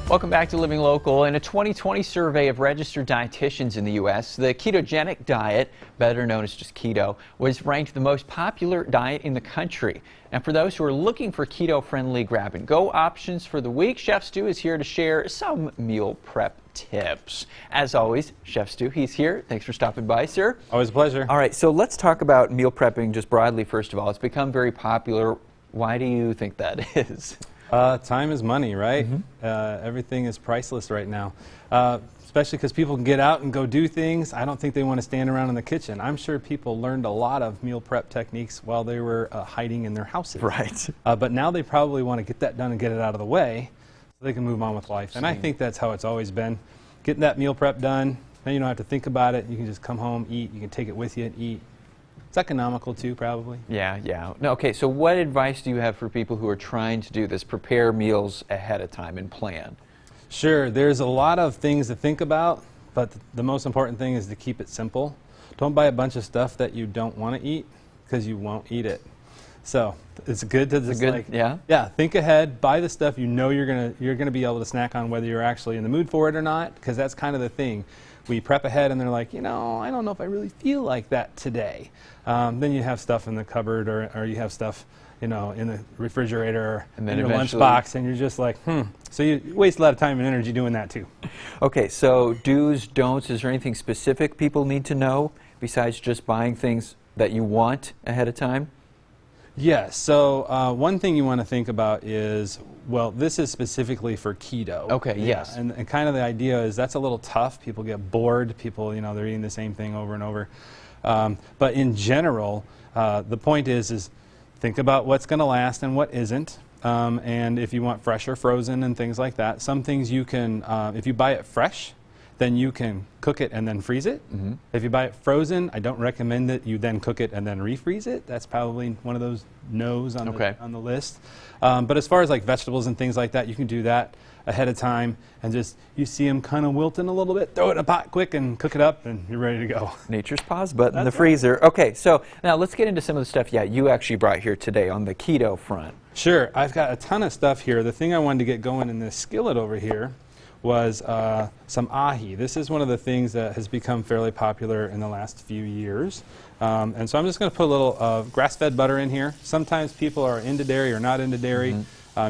Welcome back to Living Local. In a 2020 survey of registered dietitians in the U.S., the ketogenic diet, better known as just keto, was ranked the most popular diet in the country. And for those who are looking for keto-friendly grab-and-go options for the week, Chef Stu is here to share some meal prep tips. As always, Chef Stu, he's here. Thanks for stopping by, sir. Always a pleasure. All right, so let's talk about meal prepping just broadly, first of all. It's become very popular. Why do you think that is? Time is money, right? Everything is priceless right now, especially because people can get out and go do things. I don't think they want to stand around in the kitchen. I'm sure people learned a lot of meal prep techniques while they were hiding in their houses. Right. But now they probably want to get that done and get it out of the way so they can move on with life. And I think that's how it's always been. Getting that meal prep done, then you don't have to think about it. You can just come home, eat. You can take it with you and eat. It's economical too, probably. Yeah. No, okay, so what advice do you have for people who are trying to do this, prepare meals ahead of time and plan? Sure, there's a lot of things to think about, but the most important thing is to keep it simple. Don't buy a bunch of stuff that you don't want to eat because you won't eat it. So it's good to just think ahead, buy the stuff you know you're gonna be able to snack on, whether you're actually in the mood for it or not, because that's kind of the thing. We prep ahead and they're like, you know, I don't know if I really feel like that today. Then you have stuff in the cupboard or you have stuff, you know, in the refrigerator or in your lunchbox, and you're just like, So you waste a lot of time and energy doing that too. Okay, so do's, don'ts, is there anything specific people need to know besides just buying things that you want ahead of time? Yes, so one thing you want to think about is, well, this is specifically for keto. Okay, yes. And kind of the idea is that's a little tough. People get bored. People, you know, they're eating the same thing over and over. But in general, the point is think about what's going to last and what isn't. And if you want fresh or frozen and things like that, some things you can, if you buy it fresh, then you can cook it and then freeze it. If you buy it frozen, I don't recommend that you then cook it and then refreeze it. That's probably one of those no's on, on the list. But as far as like vegetables and things like that, you can do that ahead of time and just, you see them kind of wilting a little bit, throw it in a pot quick and cook it up and you're ready to go. Nature's pause button, the freezer. Okay, so now let's get into some of the stuff you actually brought here today on the keto front. Sure, I've got a ton of stuff here. The thing I wanted to get going in this skillet over here was some ahi. This is one of the things that has become fairly popular in the last few years. And so I'm just going to put a little grass-fed butter in here. Sometimes people are into dairy or not into dairy.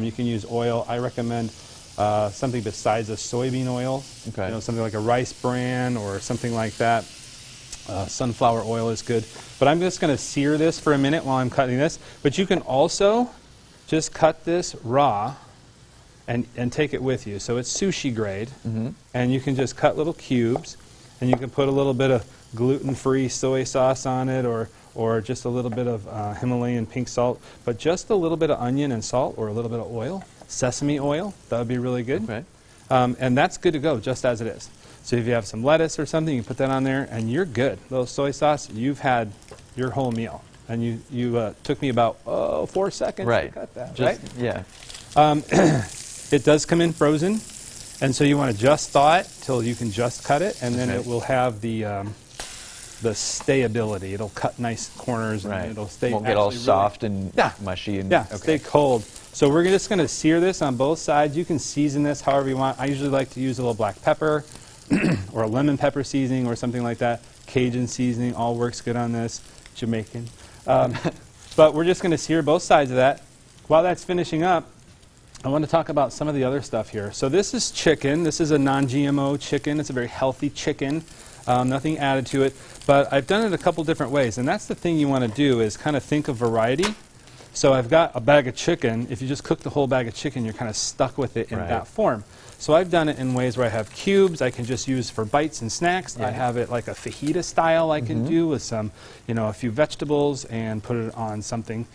You can use oil. I recommend something besides a soybean oil. You know, something like a rice bran or something like that. Sunflower oil is good. But I'm just going to sear this for a minute while I'm cutting this. But you can also just cut this raw and take it with you. So it's sushi grade, and you can just cut little cubes, and you can put a little bit of gluten-free soy sauce on it, or just a little bit of Himalayan pink salt, but just a little bit of onion and salt, or a little bit of oil, sesame oil, that would be really good. And that's good to go, just as it is. So if you have some lettuce or something, you can put that on there, and you're good. A little soy sauce, you've had your whole meal. And you took me about 4 seconds to cut that, It does come in frozen, and so you want to just thaw it till you can just cut it, and then it will have the stayability. It'll cut nice corners, and it'll stay. Won't get all soft and mushy and stay cold. So we're just going to sear this on both sides. You can season this however you want. I usually like to use a little black pepper or a lemon pepper seasoning or something like that. Cajun seasoning all works good on this. Jamaican, but we're just going to sear both sides of that. While that's finishing up, I want to talk about some of the other stuff here. So this is chicken. This is a non-GMO chicken. It's a very healthy chicken. Nothing added to it. But I've done it a couple different ways. And that's the thing you want to do is kind of think of variety. So I've got a bag of chicken. If you just cook the whole bag of chicken, you're kind of stuck with it in that form. So I've done it in ways where I have cubes I can just use for bites and snacks. I have it like a fajita style I can do with some, you know, a few vegetables and put it on something.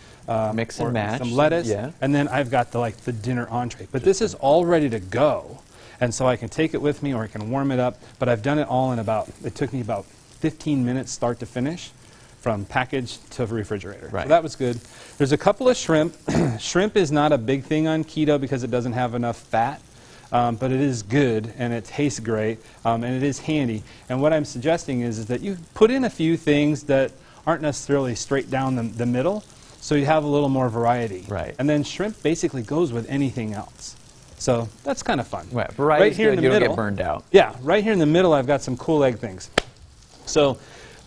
Mix and match. Some lettuce. And then I've got the dinner entree. But this is all ready to go. And so I can take it with me or I can warm it up. But I've done it all in it took me about 15 minutes start to finish from package to refrigerator. So that was good. There's a couple of shrimp. Shrimp is not a big thing on keto because it doesn't have enough fat. But it is good and it tastes great and it is handy. And what I'm suggesting is that you put in a few things that aren't necessarily straight down the middle, so you have a little more variety. And then shrimp basically goes with anything else. So that's kind of fun. Right, variety's good, you don't get burned out. Yeah, right here in the middle I've got some cool egg things. So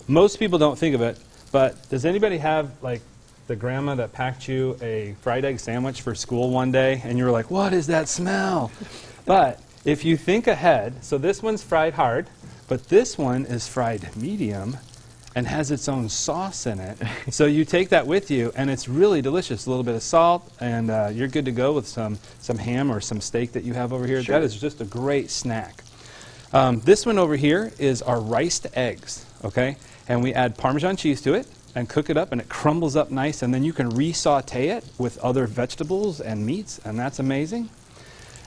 most people don't think of it, but does anybody have like the grandma that packed you a fried egg sandwich for school one day and you were like, what is that smell? But if you think ahead, so this one's fried hard, but this one is fried medium and has its own sauce in it. So you take that with you, and it's really delicious. A little bit of salt, and you're good to go with some ham or some steak that you have over here. Sure. That is just a great snack. This one over here is our riced eggs, okay? And we add Parmesan cheese to it and cook it up, and it crumbles up nice, and then you can re-saute it with other vegetables and meats, and that's amazing.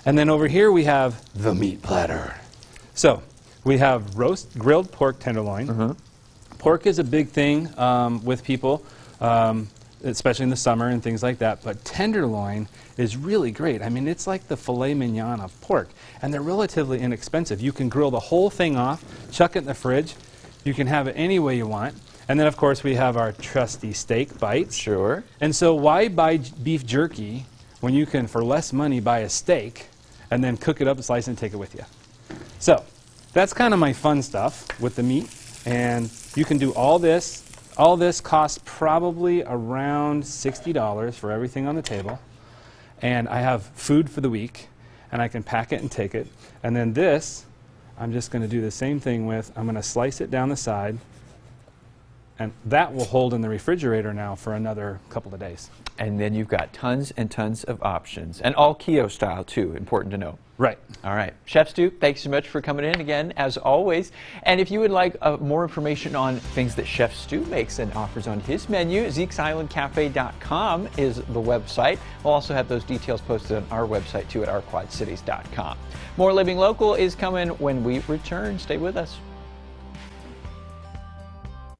And then over here we have the meat platter. So we have roast grilled pork tenderloin. Mm-hmm. Pork is a big thing with people, especially in the summer and things like that, but tenderloin is really great. I mean, it's like the filet mignon of pork, and they're relatively inexpensive. You can grill the whole thing off, chuck it in the fridge. You can have it any way you want. And then, of course, we have our trusty steak bites. Sure. And so why buy beef jerky when you can, for less money, buy a steak and then cook it up, slice it, and take it with you? So that's kind of my fun stuff with the meat. And you can do all this. All this costs probably around $60 for everything on the table. And I have food for the week, and I can pack it and take it. And then this, I'm just going to do the same thing with. I'm going to slice it down the side, and that will hold in the refrigerator now for another couple of days. And then you've got tons and tons of options, and all keto style too, important to know. Right. All right. Chef Stu, thanks so much for coming in again, as always. And if you would like more information on things that Chef Stu makes and offers on his menu, Zeke'sIslandCafe.com is the website. We'll also have those details posted on our website too at ourquadcities.com. More Living Local is coming when we return. Stay with us.